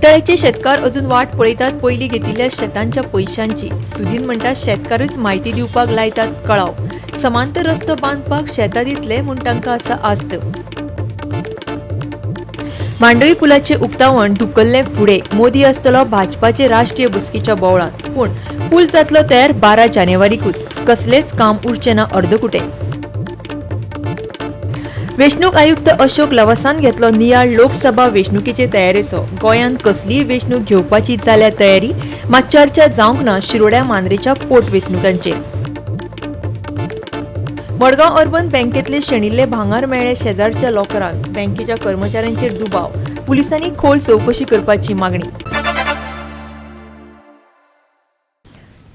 कुट्टाळेचे शेतकार अजून वाट पळयतात पयलीं घेतिल्ल्या शेतांच्या पैशांची। सुदीन म्हणटा शेतकारूच म्हायती दिवपाक लायतात कळाव। समांतर रस्तो बांदपाक शेतां दितले म्हूण तांकां आसा आस्त। मांडवी पुलाचे उक्तावण धुकल्ले फुडें। मोदी आसतलो भाजपाचे राष्ट्रीय बसकेच्या बोवळांत, पूण पूल जातलो तयार 12 जानेवारीकूच। कसलेच काम उरचे ना अर्दकुटे। वेंचणूक आयुक्त अशोक लवासान घेतलो नियाळ लोकसभा वेंचणुकेचे तयारेचो। गोंयांत कसलीय वेंचणूक घेवपाची जाल्यार तयारी, मात चर्चा जावंक ना शिरोड्या मांद्रेच्या पोटवेंचणुकांचेर। मडगांव अर्बन बँकेतले शेणिल्ले भांगार मेळ्ळे शेजारच्या लॉकरांत। बँकेच्या कर्मचाऱ्यांचेर दुबाव, पुलिसांनी खोल चौकशी करपाची मागणी।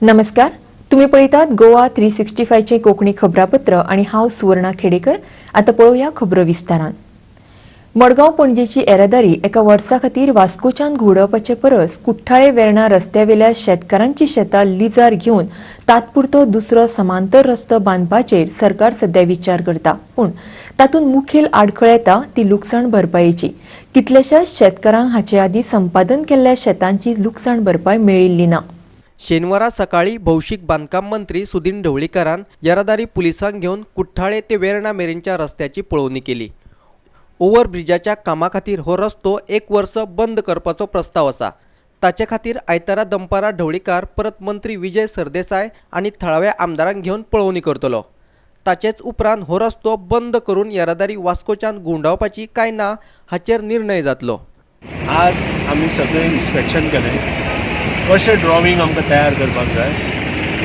नमस्कार, तुम्ही पळयतात गोवा 365 चे कोंकणी खबरापत्र आणि हांव सुवर्णा खेडेकर। आता पळोवया खबरो विस्तारान। मडगांव पणजेची येरादारी एका वर्सा खातीर वास्कोच्यान घोडोवपाचे परस कुठ्ठाळे वेर्णा रस्त्यावेल्या शेतकारांची शेतां लिजार घेवन तात्पुरतो दुसरो समांतर रस्तो बांदपाचेर सरकार सध्या विचार करता, पूण तातूंत मुखेल आडखळ येता ती लुकसाण भरपायेची। कितल्याशाच शेतकारांक हाचे आदीं संपादन केल्ल्या शेतांची लुकसाण भरपाय मेळिल्ली ना। शेनवारा सकाळी भौशीक बांदकाम मंत्री सुदीन ढवळीकारान येरादारी पुलिसांक घेवन कुठ्ठाळे ते वेर्णा मेरेनच्या रस्त्याची पळोवणी केली। ओव्हरब्रिजाच्या कामा खातीर हो रस्तो 1 वर्स बंद करपाचो प्रस्ताव आसा। ताचे खातीर आयतारा दनपारा ढवळीकार परत मंत्री विजय सरदेसाय आनी थळाव्या आमदारांक घेवन पळोवणी करतलो। ताचेच उपरांत हो रस्तो बंद करून येरादारी वास्कोच्यान गुंडावपाची काय ना हाचेर निर्णय जातलो। आज आमी सगळे इन्स्पेक्शन केलें, कशें ड्रॉइंग आमकां तयार करपाक जाय।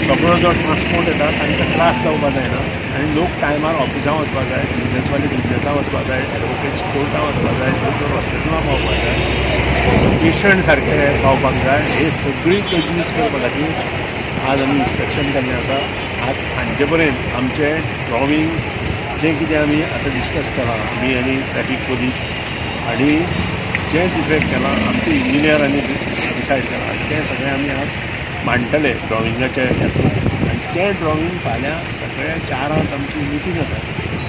सगळो जो ट्रान्सपोर्ट येता तांकां त्रास जावपाक जायना आनी लोक टायमार ऑफिसां वचपाक जाय, बिजनेसवाले बिजनेसां वचपाक जाय, एडवोकेट्स कोर्टां वचपाक जाय, दोतोर हॉस्पिटलां पावपाक जाय, पेशंट सारके पावपाक जाय। हे सगळी तजवीज करपा खातीर आज आमी इन्स्पेक्शन केल्लें आसा। आज सांजे पर्यंत आमचें ड्रॉइंग जें कितें आमी आतां डिस्कस केलां, आमी आनी ट्रॅफीक पुलीस आनी जें डिफेक्ट केलां आमचे इंजिनियरांनी डिसायड केलां तें सगळें आमी आज मांडटले ड्रॉइंगाचे हातूंत। आनी तें ड्रॉइंग फाल्यां सगळ्या 4 आमची मिटींग आसा।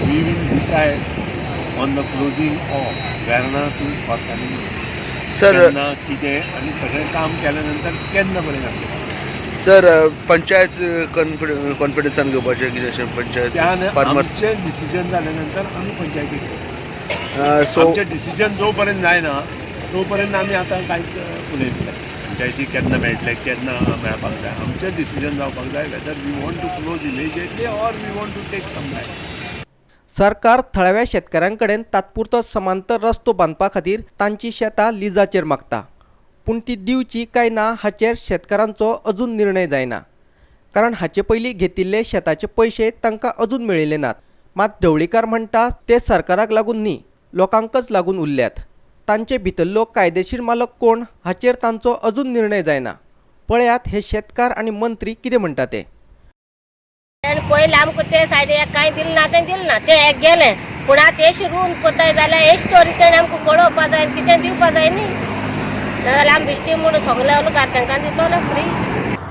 We will decide on the closing of Verna to पार्कानी सर कितें आनी सगळें काम केल्या नंतर केन्ना पर्यंत घातलें सर। पंचायत कॉन्फिडन्सान घेवपाचें कितें अशें पंचायत आमचें डिसिजन जाल्या नंतर आमी पंचायतीक सो आमचें डिसिजन जो पर्यंत जायना तो पर्यंत आमी आतां कांयच उलयतले। पंचायतीक केन्ना मेळटले केन्ना मेळपाक जाय आमचें डिसिजन जावपाक जाय whether we want to close immediately or we want to take some time. सरकार थळाव्या शेतकारांकडेन तात्पुरतो समांतर रस्तो बांदपा खातीर तांची शेतां लिजाचेर मागता, पूण ती दिवची काय ना हाचेर शेतकारांचो अजून निर्णय जायना, कारण हाचे पयलीं घेतिल्ले शेताचे पयशे तांकां अजून मेळिल्ले नात। मात ढवळीकार म्हणटा ते सरकाराक लागून न्ही, लोकांकच लागून उरल्यात। तांचे भितरलो कायदेशीर मालक कोण हाचेर तांचो अजून निर्णय जायना। पळयात हे शेतकार आनी मंत्री कितें म्हणटा ते। पयलीं आमकां ते सायडीक कांय दिलें ना ते एक गेलें, पूण आतां एशी रूल कोत्ताय जाल्यार एश तो रिटर्न आमकां पळोवपा जाय, कितें दिवपा जाय न्ही। नाजाल्यार आमी बिश्टी म्हणून सगळे लोक तांकां दितलो फ्री।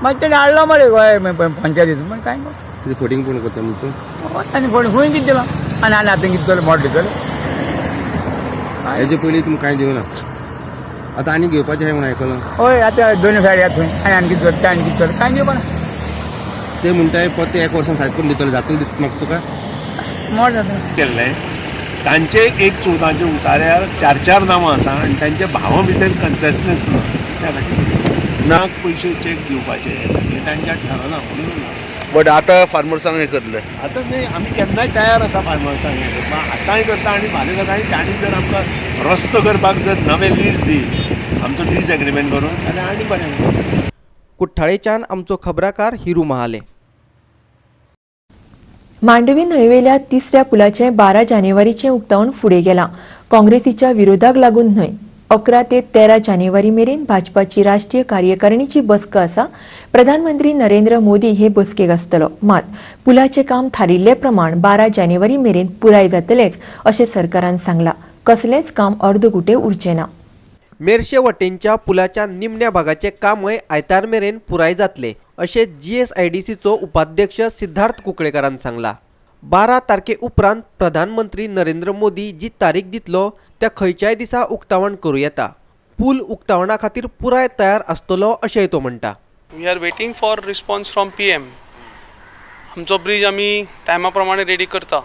मागीर तेणें हाडलो मरे गोंय पंचायतीन, पण कांय न्हू फोटींग पूण करता म्हणून आनी फोण खंय कितें दिलां आनी आतां कितें दितले मोट दितले। हेजे पयलीं तुमकां कांय दिवना, आतां आनी घेवपाचें म्हणून आयकलां। हय आतां दोन सायड येता थंय आनी कितें करता आनी कितें करता कांय दिवपा ना। ते म्हणटाय परत 1 वर्सान सारको करून दितले, जातलें दिसता म्हाका तुका मोट जाता केल्लें। तांचे एक चुनाचे उतार्यार 4 नांवां आसा आनी तांच्या भावां भितर कन्सिस्टन्स ना। त्या खातीर नाक पयशे चॅक दिवपाचे हें तांच्या ठरना म्हणून। बट आतां फार्मर्सांक हें करतले आतां न्ही आमी केन्नाय तयार आसा फार्मर्सांक हें करपाक, आतांय करता आनी फाल्यां करता। आनी तांणी जर आमकां रस्तो करपाक जर नवें लीज दी, आमचो लीज एग्रीमेंट करून जाल्यार आनी बरें। कुठ्ठाळेच्यान आमचो खबराकार हिरू महाले। मांडवी न्हंयवेल्या 3ऱ्या पुलाचे 12 जानेवारीचे उक्तावण फुडें गेलां। काँग्रेसीच्या विरोधाक लागून न्हय। 11 ते 13 जानेवारी मेरेन भाजपाची राष्ट्रीय कार्यकारिणीची बसका आसा। प्रधानमंत्री नरेंद्र मोदी हे बसकेक आसतलो, मात पुलाचे काम थारिल्ले प्रमाण 12 जानेवारी मेरेन पुराय जातलेच अशें सरकारान सांगलां। कसलेच काम अर्दकुटे उरचे ना। मेर्शे वटेनच्या पुलाच्या निमण्या भागाचे कामय आयतार मेरेन पुराय जातले अशें GSIDCचो उपाध्यक्ष सिद्धार्थ कुंकळेकारान सांगला। 12 तारखे उपरांत प्रधानमंत्री नरेंद्र मोदी जी तारीख दितलो त्या खंयच्याय दिसा उक्तावण करूं येता, पूल उक्तावणा खातीर पुराय तयार आसतलो अशेंय तो म्हणटा. We are waiting for response from PM. आमचो ब्रिज आमी टायमा प्रमाणे रेडी करता,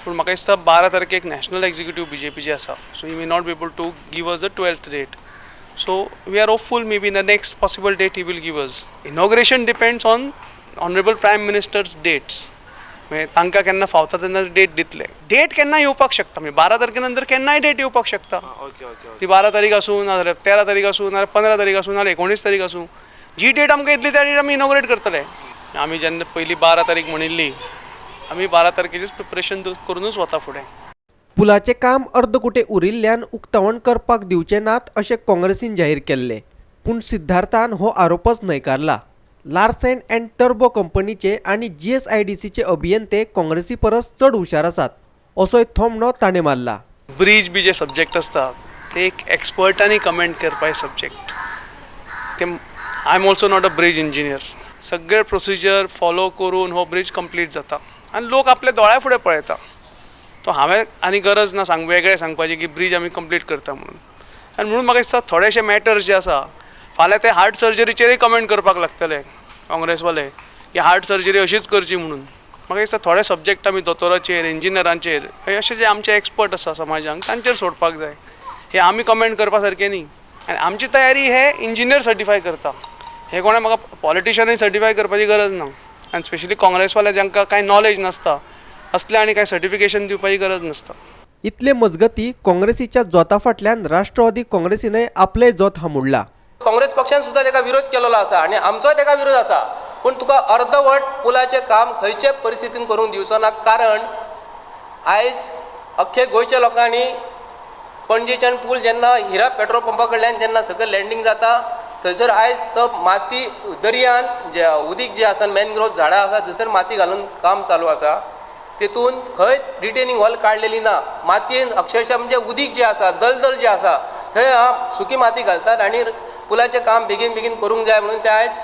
पूण म्हाका दिसता 12 तारखेक नॅशनल एक्झिक्युटीव BJPचे आसा, so he may not be able to give us the 12th date. So we are hopeful may be in the next possible date he will give us. Inauguration depends on honourable prime ministers dates. म्हणजे तांकां केन्ना फावता तेन्ना date दितले. Date केन्ना येवपाक शकता, म्हणजे 12 तारखे नंतर केन्नाय डेट येवपाक शकता. ती 12 तारीख आसूं नाजाल्यार 13 तारीख आसूं नाजाल्यार 15 तारीख आसूं नाजाल्यार 19 तारीख आसूं, जी डेट आमकां येतली त्या डेट आमी इनॉग्रेट करतले. आमी जेन्ना पयली 12 तारीख म्हणिल्ली, आमी 12 तारखेचेच प्रिपरेशन करूनच वता फुडें. पुलाचें काम अर्दकुटे उरिल्ल्यान उक्तावण करपाक दिवचे नात अशें काँग्रेसीन जाहीर केल्लें, पूण सिद्धार्थान हो आरोपच न्हयकारला. लार्सन अँड टर्बो कंपनीचे आनी GSIDCचे अभियंते काँग्रेसी परस चड हुशार आसात असोय थोमणो ताणें मारला. ब्रिज बी जे सब्जेक्ट आसता ते एक एक्सपर्टांनी कमेंट करपाचे सब्जेक्ट. ते I am also not a bridge engineer. सगळे प्रोसिजर फॉलो करून हो ब्रिज कंप्लीट जाता आनी लोक आपल्या दोळ्या फुडें पळयता. तो हांवें आनी गरज ना वेगळें सांगपाचें की ब्रिज आमी कंप्लीट करता म्हणून. आनी म्हणून म्हाका दिसता थोडेशे मॅटर्स जे आसा फाल्यां ते हार्ट सर्जरीचेरय कमेंट करपाक लागतले काँग्रेसवाले की हार्ट सर्जरी अशीच करची म्हणून. म्हाका दिसता थोडे सब्जेक्ट आमी दोतोराचेर इंजिनियरांचेर अशे जे आमचे एक्सपर्ट आसा समाजांक तांचेर सोडपाक जाय. हे आमी कमेंट करपा सारकें न्ही. आनी आमची तयारी हे इंजिनियर सर्टिफाय करता. हे कोणा म्हाका पॉलिटिशनय सर्टिफाय करपाची गरज ना. आनी स्पेशली काँग्रेसवाले जांकां कांय नॉलेज नासता असले आनी कांय सर्टिफिकेशन दिवपाची गरज नासता. इतले मजगती काँग्रेसीच्या जोता फाटल्यान राष्ट्रवादी काँग्रेसीनय आपले जोत हांबुडला. काँग्रेस पक्षान सुद्धा तेका विरोध केलेलो आसा आनी आमचोय तेका विरोध आसा, पूण तुका अर्धवट पुलाचें काम खंयचे परिस्थितीन करूंक दिवचो ना. कारण आयज अख्खे गोंयच्या लोकांनी पणजेच्यान पूल जेन्ना हिरा पेट्रोल पंपा कडल्यान जेन्ना सकयल लँडींग जाता थंयसर आयज तो माती दर्यान जे उदीक जे आसा मॅनग्रोव्ह झाडां आसा थंयसर माती घालून काम चालू आसा. तेतून खंय रिटेनिंग वॉल काडलेली ना. मातयेन अक्षरशः म्हणजे उदीक जे आसा दलदल जे आसा थंय सुकी माती घालतात आनी पुलाचें काम बेगीन बेगीन करूंक जाय म्हणून ते आयज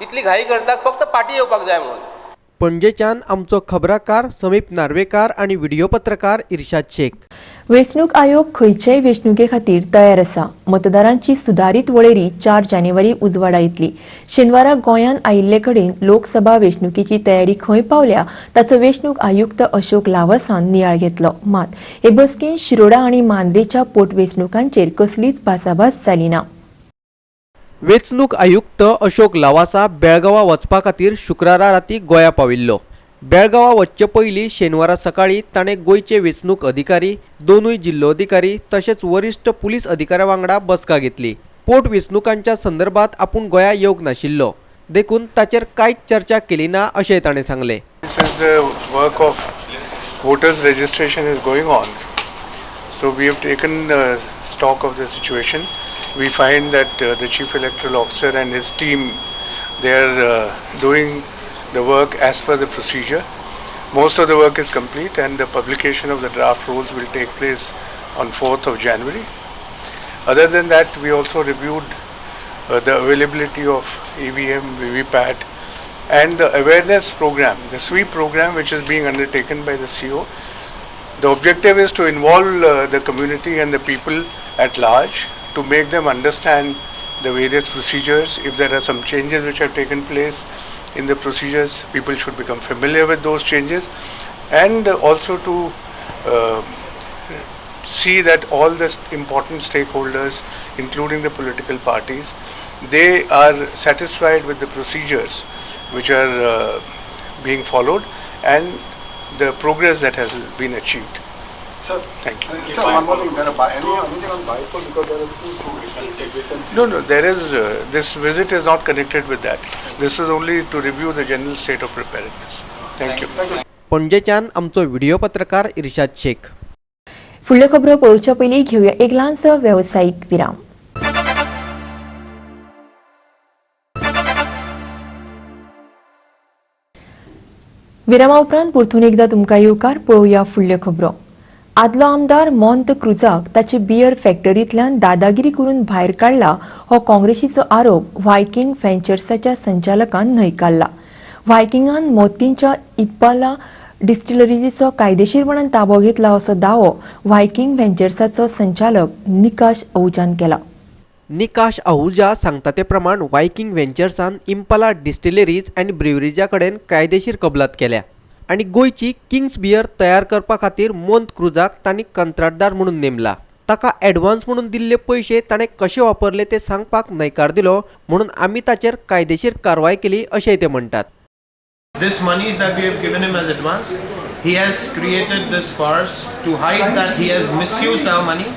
इतली घाई करतात फक्त पाटी येवपाक जाय म्हणून. पणजेच्यान आमचो खबराकार समीप नार्वेकार आनी व्हिडिओ पत्रकार इर्शाद शेख. वेंचणूक आयोग खंयचेय वेंचणुके खातीर तयार आसा. मतदारांची सुदारीत वळेरी 4 जानेवारी उजवाडा येतली. शेनवारा गोंयान आयिल्ले कडेन लोकसभा वेंचणुकेची तयारी खंय पावल्या ताचो वेंचणूक आयुक्त अशोक लावासान नियाळ घेतलो. मात हे बसकेन शिरोडा आनी मांद्रेच्या पोटवेंचणुकांचेर कसलीच भासाभास जाली ना. वेंचणूक आयुक्त अशोक लावासा बेळगांवा वचपा खातीर शुक्रारा राती गोंया पाविल्लो. बेळगांवा वचचे पयलीं शेनवारा सकाळीं ताणें गोंयचे वेंचणूक अधिकारी, दोनूय जिल्लोधिकारी तशेंच वरिश्ठ पुलीस अधिकाऱ्यां वांगडा बसका घेतली. पोटवेंचणुकांच्या संदर्भात आपूण गोंया येवंक नाशिल्लो, देखून ताचेर कांयच चर्चा केली ना अशेंय ताणें सांगलें. Since the work of voters registration is going on, so we have taken stock of the situation. We find that the Chief Electoral Officer and his team, they are doing the work as per the procedure. Most of the work is complete and the publication of the draft rules will take place on 4th of January. Other than that, we also reviewed the availability of EVM, VVPAT and the awareness program, the sweep program which is being undertaken by the CO. The objective is to involve the community and the people at large to make them understand the various procedures. If there are some changes which have taken place in the procedures, people should become familiar with those changes, and also to see that all the important stakeholders, including the political parties, they are satisfied with the procedures which are being followed and the progress that has been achieved. Sir, thank you. Sir, one more thing. Anything on Bipol because there are 2 seats. No, there is. This visit is not connected with that. This is only to review the general state of preparedness. Thank you. पणजेच्यान आमचो video पत्रकार इर्शाद शेख. फुडल्यो खबरो पळोवच्या पयलीं घेवया एक ल्हानसो वेवसायीक विराम. विरामा उपरांत परतून एकदा तुमकां येवकार पळोवया फुडल्यो खबरो. आदलो आमदार मोंत क्रुजाक ताचे बियर फॅक्टरींतल्यान दादागिरी करून भायर काडला हो काँग्रेसीचो आरोप व्हायकिंग व्हेंचर्साच्या संचालकान न्हयकारला. व्हायकिंगान मोतींच्या इप्पाला डिस्टिलरीचो कायदेशीरपणान ताबो घेतला असो दावो व्हायकिंग व्हेंचर्साचो संचालक निकाश अहुजान केला. निकाश आहुजा सांगता ते प्रमाण वायकिंग व्हेंचर्सान इम्पाला डिस्टिलरीज आनी ब्रिवरीजा कडेन कायदेशीर कबलात केल्या आनी गोंयची किंग्स बियर तयार करपा खातीर मोंत क्रुजाक तांणी कंत्राटदार म्हणून नेमला. ताका एडवान्स म्हणून दिल्ले पयशे ताणें कशे वापरले ते सांगपाक न्हयकार दिलो म्हणून आमी ताचेर कायदेशीर कारवाय केली अशेंय ते म्हणटात. This monies that we have given him as advance, he has created this farce to hide that he has misused our money.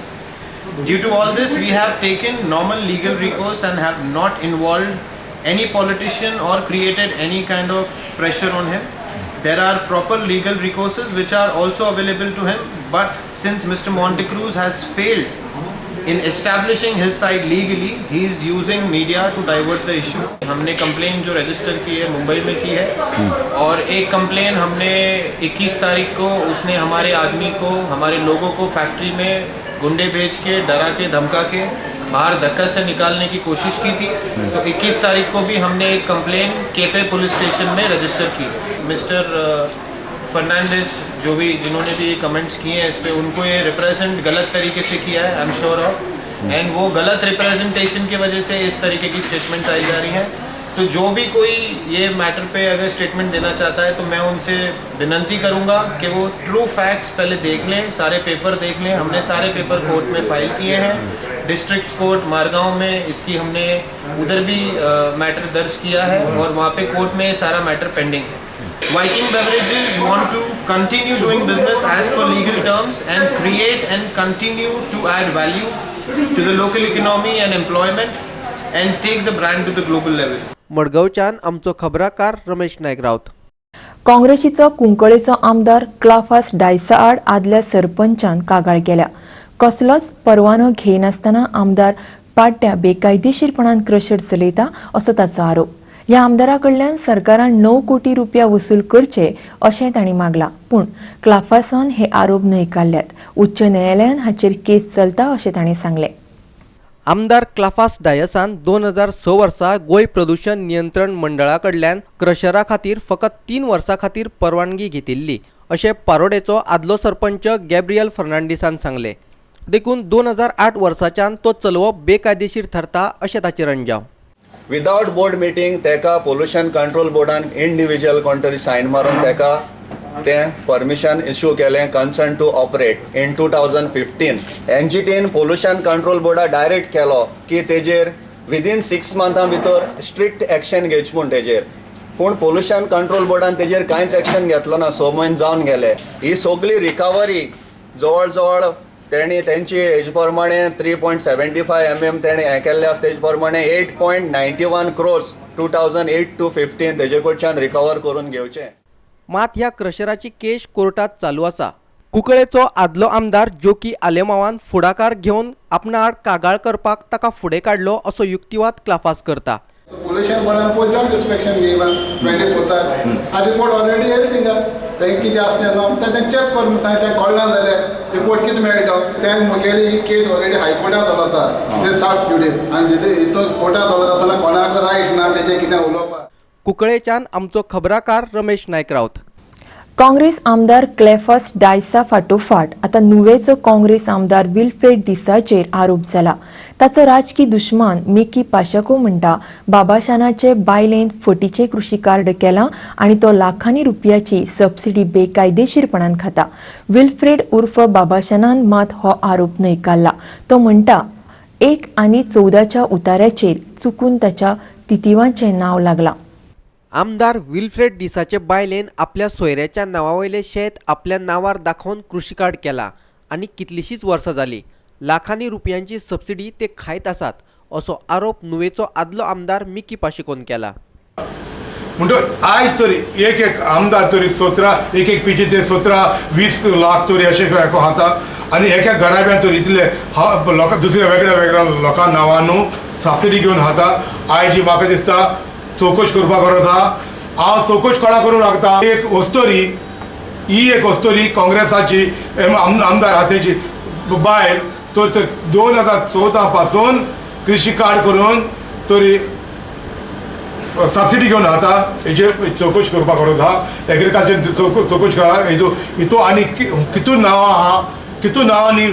Due to all this, we have taken normal legal recourse and have not involved any politician or created any kind of pressure on him. There are proper legal recourses which are also available to him, but since Mr. Montecruz has failed in establishing his side legally, he is using media to divert the issue. हमने complain जो register की है मुंबई में की है और एक complain हमने 21 तारीख को उसने हमारे आदमी को, हमारे लोगों को फैक्ट्री में गुंडे भेज के डरा के धमका के बाहर धक्का से निकालने की कोशिश की थी. तो 21 तारीख को भी हमने एक कंप्लेन केपे पुलिस स्टेशन में रजिस्टर की. मिस्टर फर्नांडिस जो भी जिन्होंने भी कमेंट्स किए हैं इस पर, उनको ये रिप्रेजेंट गलत तरीके से किया है, I am sure of, end वो गलत रिप्रेजेंटेशन की वजह से इस तरीके की स्टेटमेंट आई जा रही है. तो जो भी कोई ये मैटर पे अगर स्टेटमेंट देना चाहता है तो मैं उनसे विनंती करूंगा कि वो ट्रू फैक्ट्स पहले देख लें, सारे पेपर देख लें. हमने सारे पेपर कोर्ट में फाइल किए हैं, डिस्ट्रिक्ट कोर्ट मारगांव में इसकी हमने उधर भी मैटर दर्ज किया है और वहाँ पे कोर्ट में सारा मैटर पेंडिंग है. Viking Beverages want to continue doing business as per legal terms and create and continue to add value to the local economy and employment and take the brand to the global level. मडगांवच्यान आमचो खबराकार रमेश नायक रावत. काँग्रेसीचो कुंकळेचो आमदार क्लाफास डायसा आड आदल्या सरपंचान कागाळ केल्या. कसलोच परवानो घेनासतना आमदार पाड्ड्या बेकायदेशीरपणान क्रशर चलयता असो ताचो आरोप. ह्या आमदारा कडल्यान सरकारान 9 कोटी रुपया वसूल करचे अशें तांणी मागला. पूण क्लाफासान हे आरोप न्हयकारल्यात. उच्च न्यायालयान हाचेर केस चलता अशें ताणें सांगलें. आमदार क्लाफास डायसान 2006 वर्सा गोंय प्रदूषण नियंत्रण मंडळा कडल्यान क्रशरा खातीर फकत 3 वर्सां खातीर परवानगी घेतिल्ली अशें पारोडेचो आदलो सरपंच गॅब्रियल फर्नांडिसान सांगलें. देखून 2008 वर्साच्यान तो चलोवप बेकायदेशीर थारता अशें ताचेर अंजाव. विदाउट बोर्ड मिटींग तेका पोल्युशन कंट्रोल बोर्डान इंडिविज्युअल कोण तरी सायन मारून तेका तें परमिशन इश्यू केलें कन्सर्न टू ऑपरेट इन 2015. एनजीटीन पोल्युशन कंट्रोल बोर्डा डायरेक्ट केलो की तेजेर विदीन 6 मंथां भितर स्ट्रिक्ट एक्शन घेवची म्हूण तेजेर. पूण पोल्युशन कंट्रोल बोर्डान तेजेर कांयच एक्शन घेतलो ना. 6 म्हयने जावन गेले. ही सगळी रिकवरी जवळ जवळ तेणी तेंची हेज प्रमाणे 3.75 mm तेणें हें केल्लें आसा तेज प्रमाणे 8.91 crores 2008 to 15 तेजे कडच्यान रिकवर करून घेवचें. मात ह्या क्रशराची केस कोर्टात चालू आसा. कुंकळेचो आदलो आमदार जोकी आलेमावान फुडाकार घेवन आपणा आड कागाळ करपाक ताका फुडें काडलो असो युक्तिवाद क्लाफास करता. पोल्युशन बोर्डान पोस्ट जॉयंट इन्स्पेक्शन घेयला 24 आ रिपोर्ट ऑलरेडी येयला थिंगा. तें कितें आसता न्हू तें चॅक करून सांग तें कळना जाल्यार रिपोर्ट कितें मेळटा तें मुगेली ही केस ऑलरेडी हायकोर्टान चलता. ते 7 जुडीस आनी हितून कोर्टान चलता आसतना कोणाक रायट ना तेजें कितें उलोवपाक. कुंकळेच्यान आमचो खबराकार रमेश नायक रावत. काँग्रेस आमदार क्लेफास डायसा फाटोफाट आता नुवेचो काँग्रेस आमदार विल्फ्रेड डिसाचेर आरोप जाला. ताचो राजकी दुश्मन मिकी पाशाको म्हणटा बाबाशानाचे बायलेन फटीचे कृषी कार्ड केला आणि तो लाखांनी रुपयाची सबसिडी बेकायदेशीरपणान खाता. विल्फ्रेड उर्फ बाबाशानान मात हो आरोप न्हयकारला. तो म्हणटा 1 आणि 14च्या उतार्याचेर चुकून ताच्या तितिवांचें नांव लागलां. आमदार विल्फ्रेड डिसाचे बायलेन आपल्या सोयऱ्याच्या नांवावयलें शेत आपल्या नांवार दाखोवन कृषी कार्ड केला आनी कितलींशींच वर्सां जालीं लाखांनी रुपयांची सबसिडी ते खायत आसात असो आरोप नुवेचो आदलो आमदार मिकी पाशिकोन केला. म्हणटकीर आयज तरी एक आमदार तरी 17 एक पिची ते 17-20 लाख तरी अशें खाता आनी एका घराब्यान तरी इतले लोकां दुसऱ्या वेगळ्या वेगळ्या लोकां नांवांनू सबसिडी घेवन खाता. आयज म्हाका दिसता चौकश करपाक गरज आहा. हांव चौकश कोणा करूं लागता. एक वस्तोरी ही एक वस्तोरी काँग्रेसाची आमदार हातेची बायल तो 2014 पासून कृषी कार्ड करून तरी सबसिडी घेवन खाता. हेजे चौकश करपाक गरज आहा. एग्रीकल्चर चौकश करा हितू आनी कितून नांवां आहा कितून नांवांनी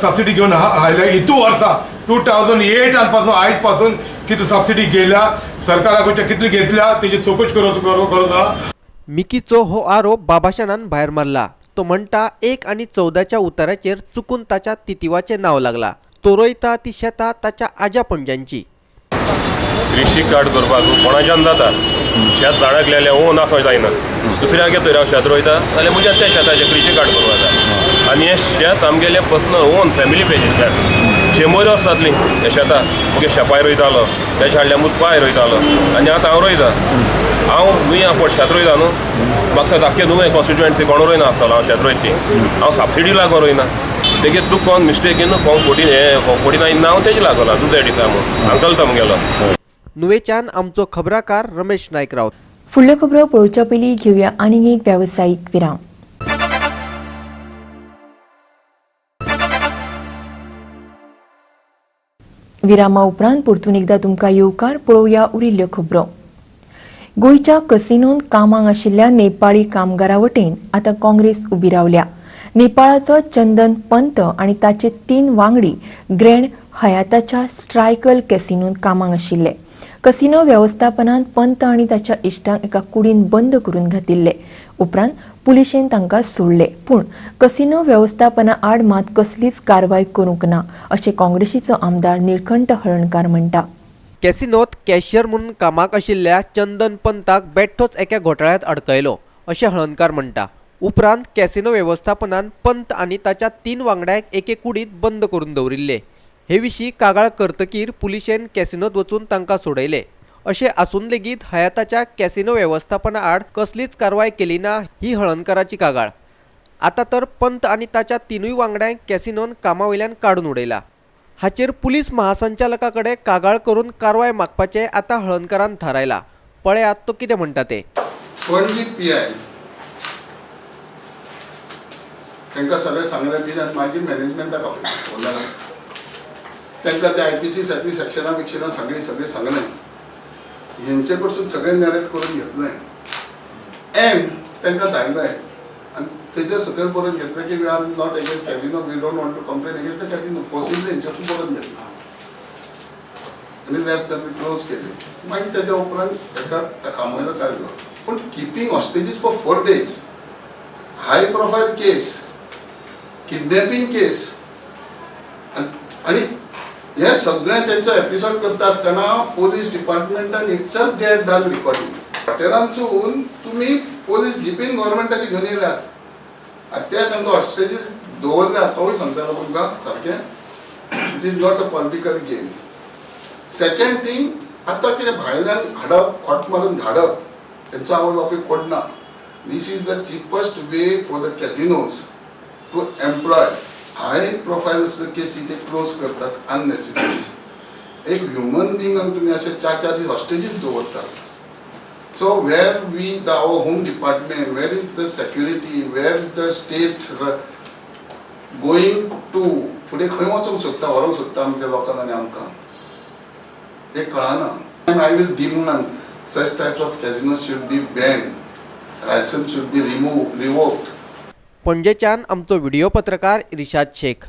सबसिडी घेवन आयल्या हितू वर्सां 2008 पासून आयज पासून किती सबसिडी गेल्या सरकाराकडच्या कितली घेतल्या तेजी चौकशी करूचा. मिकीचो हो आरोप बाबाशानान भायर मारला. तो म्हणटा 1 आणि 14च्या उताराचेर चुकून ताच्या तितिवाचे नाव लागला. तो रोयता ती शेतां ताच्या आज्या पणज्यांची. कृषी कार्ड करपाक कोणाच्यान जाता, शेत झाडाक लायल्या ओन आसोय जायना. दुसऱ्यागे थंय हांव शेत रोयता जाल्यार म्हज्या त्या शेताचें कृषी कार्ड करपा जाता. आनी हें शेत आमगेलें पर्सनल ओन फॅमिली पेजेस शेत 100 वर्सां जातलीं हें शेतां. मुगे शेपाय रोयतालो, तेच्या हाडल्या मुसपाय रोयतालो आनी आतां हांव रोयता. हांव आपोट शेत रोयता न्हू, म्हाका सद्या आख्खे न्हू कॉन्स्टिट्युएंसी कोण रोयना आसतलो हांव शेत रोयता ती. हांव सबसिडी लागून रोयना. तेगे चुकोन मिस्टेकीन फॉर्म 49 नांव तेजें लागला दुसऱ्या दिसा म्हूण अंकल तामगेलो. नुवेच्यान आमचो खबराकार रमेश नायक रावत. फुडल्यो खबरो पळोवच्या पयलीं घेवया आनीक एक व्यावसायिक विराम. विरामा उपरांत परतून एकदा तुमकां येवकार पळोवया उरिल्ल्यो खबरो. गोंयच्या कसिनोंत कामाक आशिल्ल्या नेपाळी कामगारां वटेन आतां काँग्रेस उबी रावल्या. नेपाळाचो चंदन पंत आनी ताचे 3 वांगडी ग्रँड हयाताच्या स्ट्रायकल कॅसिनोंत कामाक आशिल्ले. कसिनो वेवस्थापनान पंत आनी ताच्या इश्टांक एका कुडीन बंद करून घातिल्ले. उपरांत पुलिशेन तांकां सोडले. पूण कसिनो वेवस्थापना आड मात कसलीच कारवाय करूंक ना अशें काँग्रेसीचो आमदार निळकंठ हळर्णकार म्हणटा. कॅसिनोत कॅशियर म्हणून कामाक आशिल्ल्या चंदन पंताक बेठ्ठोच एका घोटाळ्यांत अडकयलो अशें हळर्णकार म्हणटा. उपरांत कॅसिनो वेवस्थापनान पंत आनी ताच्या 3 वांगड्यांक एके कुडीत बंद करून दवरिल्ले. हे विशीं कागाळ करतकीर पुलिशेन कॅसिनोत वचून तांकां सोडयले. अशें आसून लेगीत हयाताच्या कॅसिनो वेवस्थापना आड कसलीच कारवाय केली ना ही हळर्णकाराची कागाळ. आतां तर पंत आनी ताच्या 3 वांगड्यांक कॅसिनोन कामावयल्यान काडून उडयला. हाचेर पुलीस महासंचालका कडेन कागाळ करून कारवाय मागपाचें आतां हळर्णकारान थारायला. पळयात तो कितें म्हणटा ते. पणजी PI तांकां सगळें सांगलें बी आनी मागीर मॅनेजमेंटाक आपयलें. तांकां ते IPC सेक्शनां बिक्शनां सगळें सांगलें. हेंचे कडसून सगळें नॅरेट करून घेतलें एंड तांकां धाडलें आनी तेजेर सकयल बरोवन घेतलें की we are not against casino, we don't want to complain against the casino. Forcibly हेंचे कडसून बरोवन घेतलें आनी लॅफ्ट आमी क्लोज केली. मागीर तेच्या उपरांत एका कामयलो काडलो. पूण keeping hostages for 4 days, high profile case, kidnapping case आनी हे सगळें तेंचो एपिसोड करता आसतना पोलीस डिपार्टमेंटान itself they had done recording. हॉटेलांसून तुमी पोलीस जीपीन गव्हर्मेंटाची घेवन येयल्यात आनी ते सांगता हॉस्टेजीस दवरल्यात. तोय सांगतालो तुमकां सारकें it is not a political game. Second thing, आतां कितें भायल्यान हाडप, खोट मारून धाडप, तेंचो आवड वापी पडना. This is the cheapest way for the casinos to employ. High profile केसी ते क्लोज करतात अननेसेसरी. एक ह्युमन बिंगांक तुमी अशे 4 दीस हॉस्टेजीस दवरतात. So where we the our home department, where is the security, where is the state going to फुडें खंय वचूंक सोदता, व्हरूंक सोदता आमच्या लोकांक आनी आमकां हें कळना. I will demand such types of casinos should be banned. License should be revoked. पणजेच्यान आमचो व्हिडिओ पत्रकार रिशाद शेख.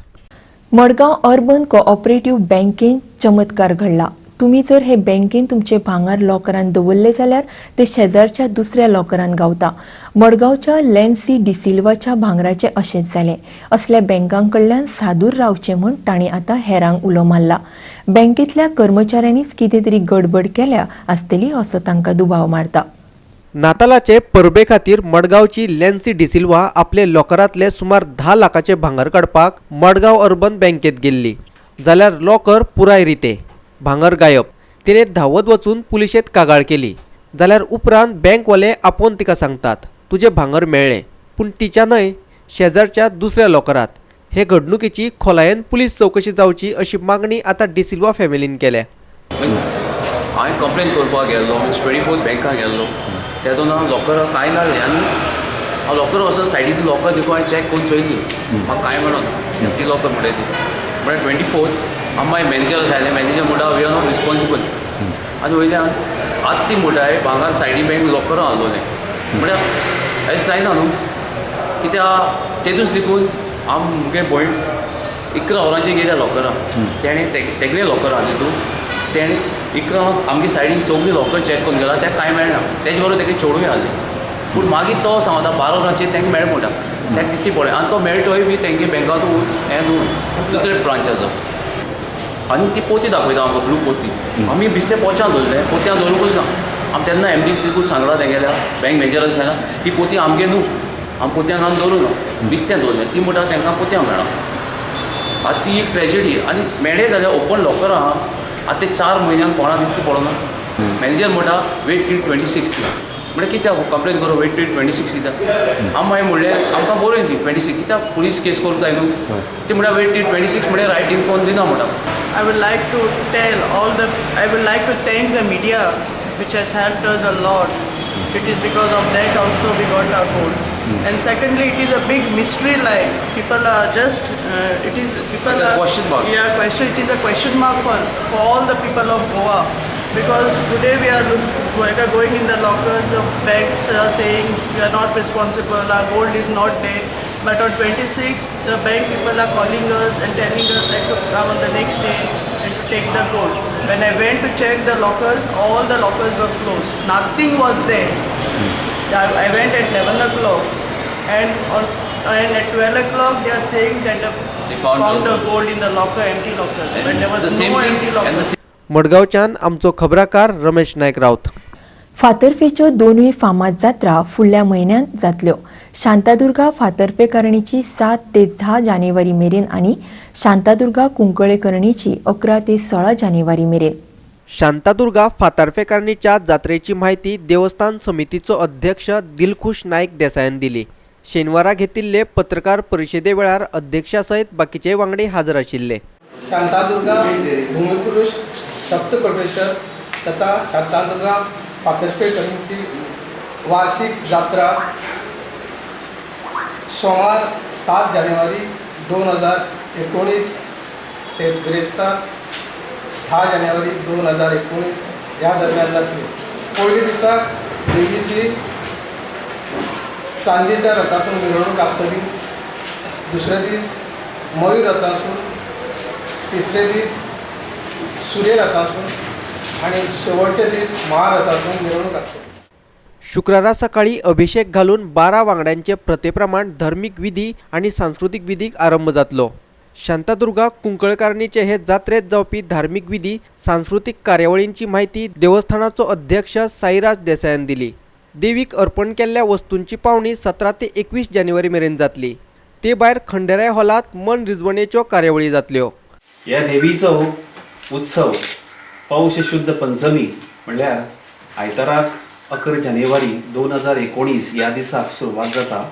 मडगांव अर्बन कोऑपरेटिव्ह बँकेन चमत्कार घडला. तुम्ही जर हे बँकेन तुमचे भांगार लॉकरान दवरले जाल्यार ते शेजारच्या दुसऱ्या लॉकरान गावता. मडगांवच्या लेन्सी डिसिल्वाच्या भांगराचे अशेंच जालें. असल्या बँकांकडल्यान सादूर रावचें म्हूण तांणी आतां हेरांक उलो मारला. बँकेतल्या कर्मचाऱ्यांनीच कितें तरी गडबड केल्या आसतली असो तांकां दुबाव मारता. नातालाचे परबे खातीर मडगांवची लेन्सी डिसिल्वा आपले लॉकरांतले सुमार 10 लाखाचे भांगर काडपाक मडगांव अर्बन बँकेत गेल्ली. जाल्यार लॉकर पुराय रिते, भांगर गायब. तिणे धांवत वचून पुलिशेंत कागाळ केली. जाल्यार उपरांत बँकवाले आपोवन तिका सांगतात तुजें भांगर मेळ्ळें. पूण तिच्या न्हय, शेजारच्या दुसऱ्या लॉकरांत. हे घडणुकेची खोलायेन पुलीस चवकशी जावची अशी मागणी आतां डिसिल्वा फॅमिलीन केल्या. हांवें कंप्लेन करपाक गेल्लो, 24 बँकाक गेल्लो. तेतून हांव लॉकर कांय नासलें आनी हांव लॉकर वचून सायडीन लॉकर देखून हांवें चॅक करून चोयली. म्हाका कांय म्हणून ती लॉकर म्हणटा ती म्हळ्यार 24 हांव मागीर मॅनेजर सांगलें. मॅनेजर म्हणटा वी आर नॉट रिस्पॉन्सिबल. आनी वयल्यान आतां ती म्हणटा भांगर सायडी बँक लॉकर घालोलें म्हळ्यार हें जायना न्हू. कित्याक तेदूच देखून हांव मुगे भयण 11 वरांचेर गेल्या लॉकरां तेणें तेगलें लॉकरां तितून तेणें 11 वरां आमगे सायडीन सगळीं लॉकर चॅक करून गेला तेका कांय मेळना तेजे बरोबर तेगे चेडूय आहलें पूण मागीर तो सांगता 12 वरांचेर तेंकां मेळ म्हणटा तेका दिसती पडलें आनी तो मेळटोय बी तेंगे बँकांत हें दवरून दुसरे ब्रांचाचो आनी ती पोती दाखयता आमकां ब्लू पोती आमी बिस्ते पोचान दवरले पोत्यान दवरूंकूच ना आमी तेन्ना एमडी तितून सांगला तेगेल्या बँक मॅनेजराक सांगला ती पोती आमगे न्हू आमी पोत्यान आमी दवरूं ना बिस्त्यान दवरलें ती म्हणटा तेंकां पोत्यां मेळना आतां ती एक ट्रेजेडी आनी मेळ्ळें जाल्यार ओपन लॉकर आहा आतां ते 4 म्हयन्यान कोणा दिसती पडना मॅनेजर म्हणटा वेट टील 26 दी म्हणजे कित्याक कंप्लेन करूं वेट टील 26 कित्याक आमी मागीर म्हणलें आमकां बरोवन दी 26 कित्याक पुलीस केस करूं जाय न्हू ती म्हणटा वेट टील 26 म्हणजे रायटीन कोण दिना म्हणटा I would like to I would like to thank the media which has helped us a lot. It is because of that also we got our gold. And secondly, it is a big mystery, like people are just it is people like are a question mark. Yeah, it is a question mark for all the people of Goa, because today we are going in the lockers, the banks are saying we are not responsible, our gold is not there. But on 26th, the bank people are calling us and telling us that to come on the next day and to take the gold. When I went to check the lockers, all the lockers were closed. Nothing was there. I went at 11 o'clock and at 12 o'clock they are saying that they found the gold in the locker, empty lockers. But there was no empty lockers. मडगांवच्यान आमचो खबराकार रमेश नायक रावत. फातर्फेच्यो दोनूय फामाद जात्रा फुडल्या म्हयन्यांत जातल्यो. शांतादुर्गा फातर्फेकारणीची 7 ते 10 जानेवारी मेरेन आनी शांतादुर्गा कुंकळेकरणीची 11 ते 16 जानेवारी मेरेन. शांतादुर्गा फातर्फेकारणीच्या जात्रेची म्हायती देवस्थान समितीचो अध्यक्ष दिलखुश नायक देसायान दिली. शेनवारा घेतिल्ले पत्रकार परिशदे वेळार अध्यक्षा सयत बाकीचे वांगडी हाजर आशिल्ले. शांतादुर्गा भूमिपुरुष सप्तकोटेश्वर तथा शांतादुर्गा फातर्फेकरणीची वार्षिक जात्रा सोमवार 7 जानेवारी 2019 ते बिरेस्तार 10 जानेवारी 2019 ह्या दरम्यान जातली. पयल्या दिसा देवीची चांदीच्या रथातून मिरवणूक आसतली. दुसरे दीस मयूर रथासून, तिसरे दीस सूर्य रथासून आणि शेवटचे दीस महारथातून मिरवणूक आसतली. शुक्रारा सकाळी अभिषेक घालून 12 वांगड्यांचे प्रथेप्रमाण धर्मीक विधी आणि सांस्कृतिक विधीक आरंभ जातलो. शांतादुर्गा कुंकळकारणीचे हे जात्रेत जावपी धार्मिक विधी सांस्कृतिक कार्यावळींची माहिती देवस्थानाचो अध्यक्ष साईराज देसायान दिली. देवीक अर्पण केल्ल्या वस्तूंची पावणी 17 ते 21 जानेवारी मेरेन जातली. ते भायर खंडेराय हॉलात मन रिजवणेच्यो कार्यावळी जातल्यो. ह्या देवीचो उत्सव पौष शुद्ध पंचमी म्हणल्यार आयताराक 11 जानेवारी 2019 ह्या दिसाक सुरवात जाता.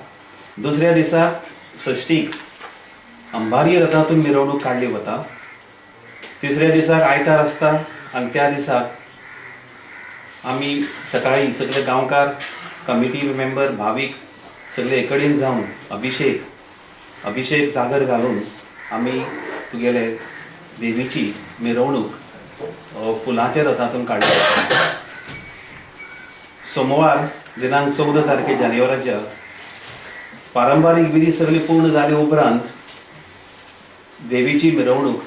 दुसऱ्या दिसाक षष्टीक अंबारी रथातून मिरवणूक काडली वता. तिसऱ्या दिसाक आयतार आसता आनी त्या दिसाक आमी सकाळी सगळे गांवकार, कमिटी मेंबर, भावीक सगळे एकडेन जावन अभिषेक जागर घालून आमी तुगेले देवीची मिरवणूक फुलांच्या रथातून काडली वता. सोमवार दिनांक 14 तारखे जानेवारीच्या पारंपारीक विधी सगळे पूर्ण जाले उपरांत देवीची मिरवणूक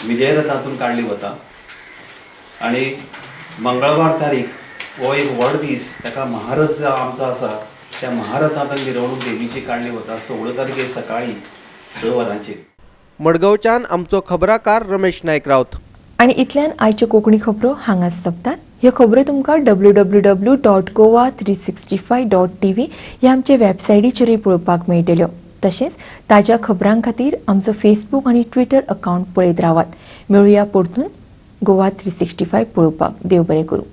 विजय रथातून काडली वता. आणि मंगळवार तारीख हो एक व्हड दीस, ताका महारथ जो आमचो आसा त्या महारथांतून मिरवणूक देवीची काडली वता 16 तारखेर सकाळी 6 वरांचेर. मडगांवच्यान आमचो खबराकार रमेश नायक रावत. आणि इतल्यान आयच्यो कोंकणी खबरो हांगाच सोंपतात. ह्यो खबरो तुमकां www.goa365.tv ह्या आमचे वेबसायटीचेरूय पळोवपाक मेळटल्यो. तशेंच ताज्या खबरां खातीर आमचो फेसबूक आनी ट्विटर अकावंट पळयत रावात. मेळुया परतून गोवा 365 पळोवपाक. देव बरें करूं.